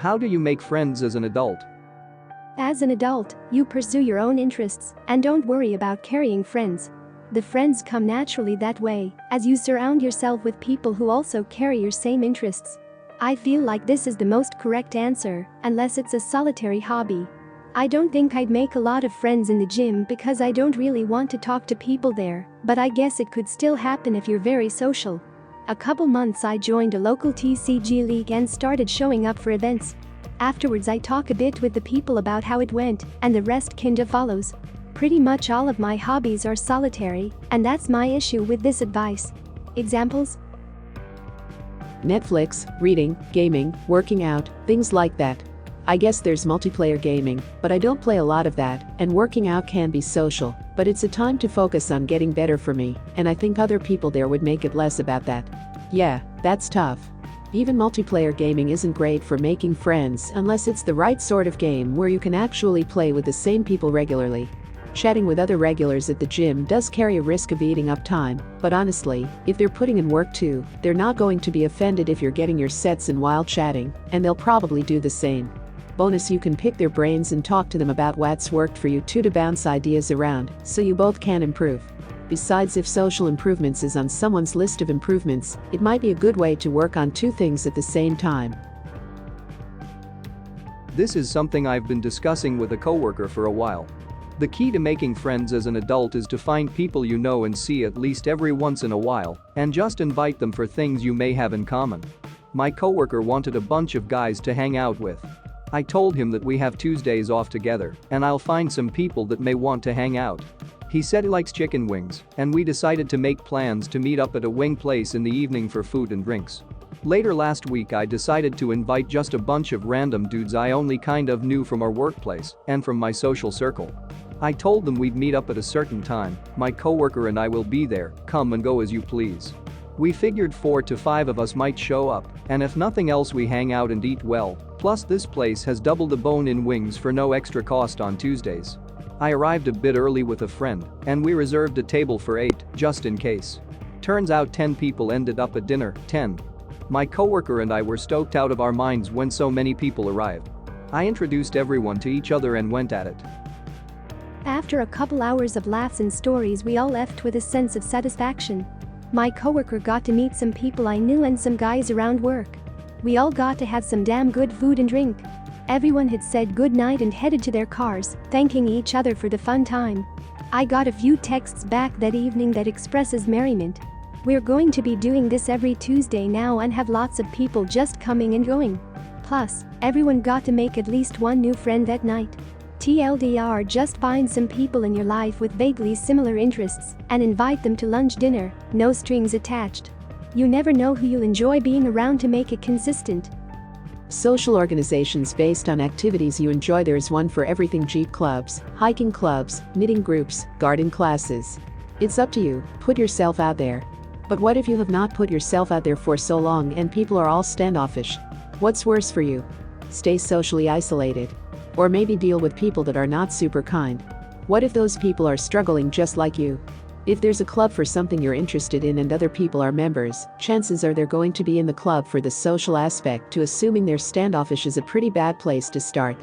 How do you make friends as an adult? As an adult, you pursue your own interests and don't worry about carrying friends. The friends come naturally that way, as you surround yourself with people who also carry your same interests. I feel like this is the most correct answer, unless it's a solitary hobby. I don't think I'd make a lot of friends in the gym because I don't really want to talk to people there, but I guess it could still happen if you're very social. A couple months I joined a local TCG league and started showing up for events. Afterwards I talk a bit with the people about how it went, and the rest kinda follows. Pretty much all of my hobbies are solitary, and that's my issue with this advice. Examples? Netflix, reading, gaming, working out, things like that. I guess there's multiplayer gaming, but I don't play a lot of that, and working out can be social, but it's a time to focus on getting better for me, and I think other people there would make it less about that. Yeah, that's tough. Even multiplayer gaming isn't great for making friends unless it's the right sort of game where you can actually play with the same people regularly. Chatting with other regulars at the gym does carry a risk of eating up time, but honestly, if they're putting in work too, they're not going to be offended if you're getting your sets in while chatting, and they'll probably do the same. Bonus, you can pick their brains and talk to them about what's worked for you too to bounce ideas around, so you both can improve. Besides, if social improvements is on someone's list of improvements, it might be a good way to work on two things at the same time. This is something I've been discussing with a coworker for a while. The key to making friends as an adult is to find people you know and see at least every once in a while, and just invite them for things you may have in common. My coworker wanted a bunch of guys to hang out with. I told him that we have Tuesdays off together, and I'll find some people that may want to hang out. He said he likes chicken wings, and we decided to make plans to meet up at a wing place in the evening for food and drinks. Later last week I decided to invite just a bunch of random dudes I only kind of knew from our workplace and from my social circle. I told them we'd meet up at a certain time, my coworker and I will be there, come and go as you please. We figured 4 to 5 of us might show up, and if nothing else we hang out and eat well, plus this place has double the bone-in wings for no extra cost on Tuesdays. I arrived a bit early with a friend, and we reserved a table for 8, just in case. Turns out 10 people ended up at dinner, 10. My coworker and I were stoked out of our minds when so many people arrived. I introduced everyone to each other and went at it. After a couple hours of laughs and stories, we all left with a sense of satisfaction. My coworker got to meet some people I knew and some guys around work. We all got to have some damn good food and drink. Everyone had said goodnight and headed to their cars, thanking each other for the fun time. I got a few texts back that evening that expresses merriment. We're going to be doing this every Tuesday now and have lots of people just coming and going. Plus, everyone got to make at least one new friend that night. TLDR, just find some people in your life with vaguely similar interests and invite them to lunch, dinner, no strings attached. You never know who you'll enjoy being around to make it consistent. Social organizations based on activities you enjoy. There's one for everything: Jeep clubs, hiking clubs, knitting groups, garden classes. It's up to you, put yourself out there. But what if you have not put yourself out there for so long and people are all standoffish? What's worse for you? Stay socially isolated? Or maybe deal with people that are not super kind? What if those people are struggling just like you? If there's a club for something you're interested in and other people are members, chances are they're going to be in the club for the social aspect too. Assuming they're standoffish is a pretty bad place to start.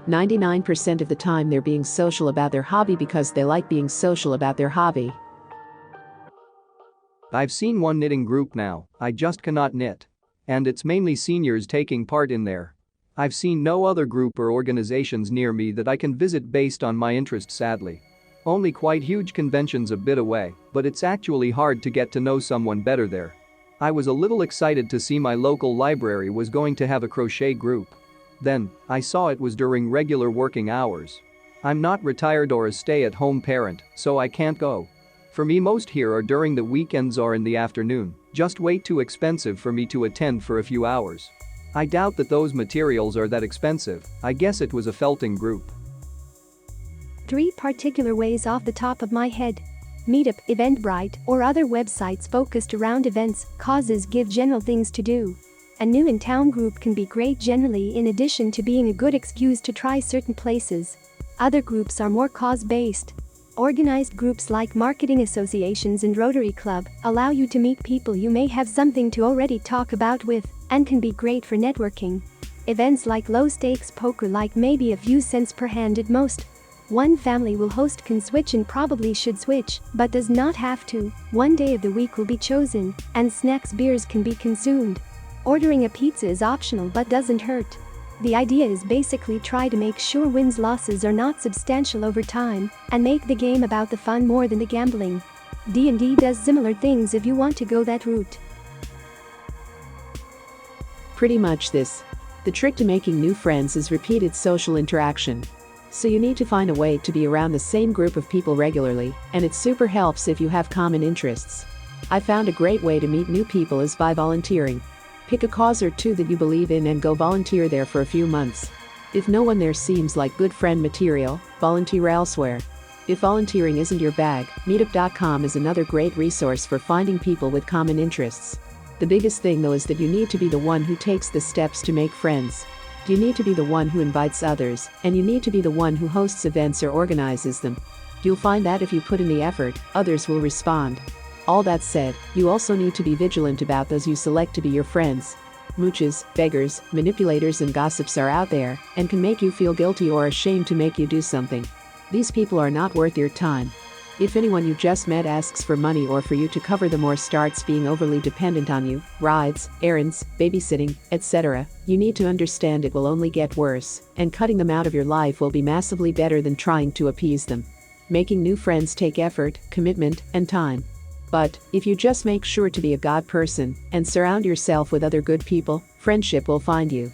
99% of the time they're being social about their hobby because they like being social about their hobby. I've seen one knitting group now, I just cannot knit. And it's mainly seniors taking part in there. I've seen no other group or organizations near me that I can visit based on my interest, sadly. Only quite huge conventions a bit away, but it's actually hard to get to know someone better there. I was a little excited to see my local library was going to have a crochet group. Then, I saw it was during regular working hours. I'm not retired or a stay-at-home parent, so I can't go. For me, most here are during the weekends or in the afternoon, just way too expensive for me to attend for a few hours. I doubt that those materials are that expensive. I guess it was a felting group. 3 particular ways off the top of my head. Meetup, Eventbrite, or other websites focused around events, causes give general things to do. A new in-town group can be great generally, in addition to being a good excuse to try certain places. Other groups are more cause-based. Organized groups like marketing associations and Rotary Club allow you to meet people you may have something to already talk about with and can be great for networking. Events like low-stakes poker, like maybe a few cents per hand at most. One family will host can switch and probably should switch, but does not have to. One day of the week will be chosen, and snacks beers can be consumed. Ordering a pizza is optional but doesn't hurt. The idea is basically try to make sure wins-losses are not substantial over time, and make the game about the fun more than the gambling. D&D does similar things if you want to go that route. Pretty much this. The trick to making new friends is repeated social interaction. So you need to find a way to be around the same group of people regularly, and it super helps if you have common interests. I found a great way to meet new people is by volunteering. Pick a cause or two that you believe in and go volunteer there for a few months. If no one there seems like good friend material, volunteer elsewhere. If volunteering isn't your bag, meetup.com is another great resource for finding people with common interests. The biggest thing though is that you need to be the one who takes the steps to make friends. You need to be the one who invites others, and you need to be the one who hosts events or organizes them. You'll find that if you put in the effort, others will respond. All that said, you also need to be vigilant about those you select to be your friends. Mooches, beggars, manipulators and gossips are out there, and can make you feel guilty or ashamed to make you do something. These people are not worth your time. If anyone you just met asks for money or for you to cover them or starts being overly dependent on you, rides, errands, babysitting, etc., you need to understand it will only get worse, and cutting them out of your life will be massively better than trying to appease them. Making new friends take effort, commitment, and time. But, if you just make sure to be a God person, and surround yourself with other good people, friendship will find you.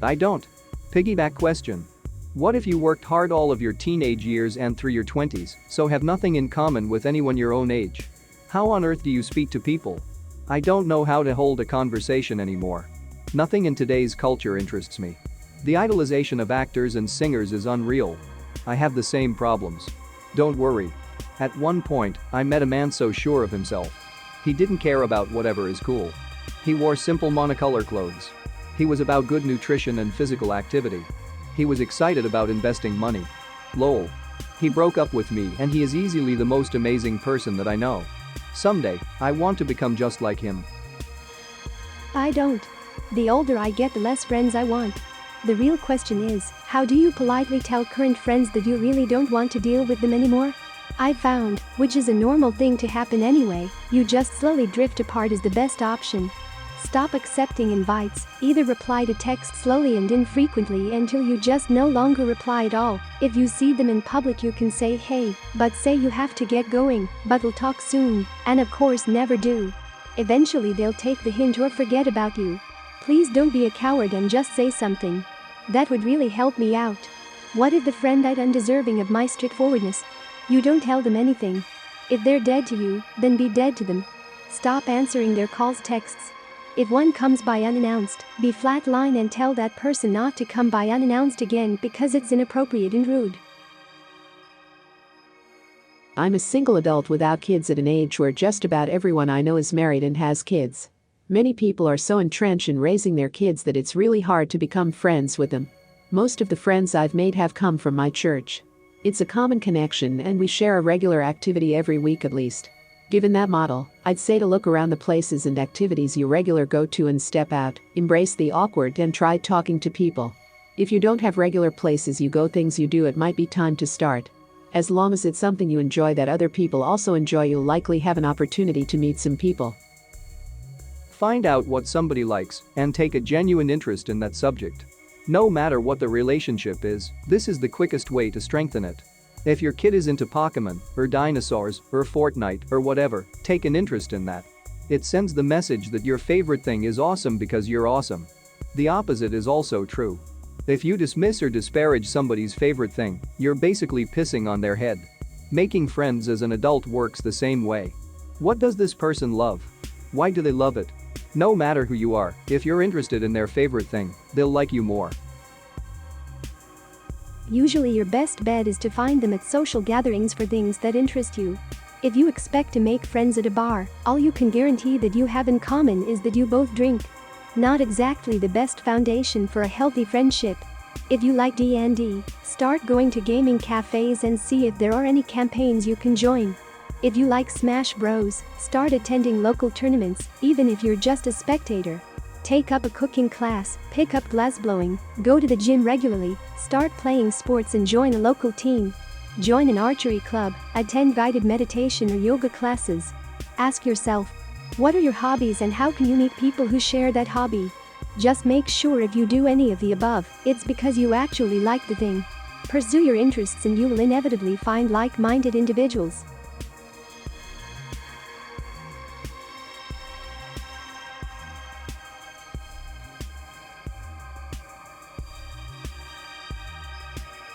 I don't. Piggyback question. What if you worked hard all of your teenage years and through your 20s, so have nothing in common with anyone your own age? How on earth do you speak to people? I don't know how to hold a conversation anymore. Nothing in today's culture interests me. The idolization of actors and singers is unreal. I have the same problems. Don't worry. At one point, I met a man so sure of himself. He didn't care about whatever is cool. He wore simple monocolor clothes. He was about good nutrition and physical activity. He was excited about investing money. Lol. He broke up with me and he is easily the most amazing person that I know. Someday, I want to become just like him. I don't. The older I get, the less friends I want. The real question is, how do you politely tell current friends that you really don't want to deal with them anymore? I found, which is a normal thing to happen anyway, you just slowly drift apart is the best option. Stop accepting invites, either reply to texts slowly and infrequently until you just no longer reply at all. If you see them in public you can say hey, but say you have to get going, but we'll talk soon, and of course never do. Eventually they'll take the hint or forget about you. Please don't be a coward and just say something. That would really help me out. What if the friend is undeserving of my straightforwardness? You don't tell them anything. If they're dead to you, then be dead to them. Stop answering their calls, texts. If one comes by unannounced, be flatline and tell that person not to come by unannounced again because it's inappropriate and rude. I'm a single adult without kids at an age where just about everyone I know is married and has kids. Many people are so entrenched in raising their kids that it's really hard to become friends with them. Most of the friends I've made have come from my church. It's a common connection and we share a regular activity every week at least. Given that model, I'd say to look around the places and activities you regular go to and step out, embrace the awkward and try talking to people. If you don't have regular places you go, things you do, it might be time to start. As long as it's something you enjoy that other people also enjoy, you'll likely have an opportunity to meet some people. Find out what somebody likes and take a genuine interest in that subject. No matter what the relationship is, this is the quickest way to strengthen it. If your kid is into Pokemon, or dinosaurs, or Fortnite, or whatever, take an interest in that. It sends the message that your favorite thing is awesome because you're awesome. The opposite is also true. If you dismiss or disparage somebody's favorite thing, you're basically pissing on their head. Making friends as an adult works the same way. What does this person love? Why do they love it? No matter who you are, if you're interested in their favorite thing, they'll like you more. Usually your best bet is to find them at social gatherings for things that interest you. If you expect to make friends at a bar, all you can guarantee that you have in common is that you both drink. Not exactly the best foundation for a healthy friendship. If you like D&D, start going to gaming cafes and see if there are any campaigns you can join. If you like Smash Bros, start attending local tournaments, even if you're just a spectator. Take up a cooking class, pick up glassblowing, go to the gym regularly, start playing sports and join a local team. Join an archery club, attend guided meditation or yoga classes. Ask yourself, what are your hobbies and how can you meet people who share that hobby? Just make sure if you do any of the above, it's because you actually like the thing. Pursue your interests and you will inevitably find like-minded individuals.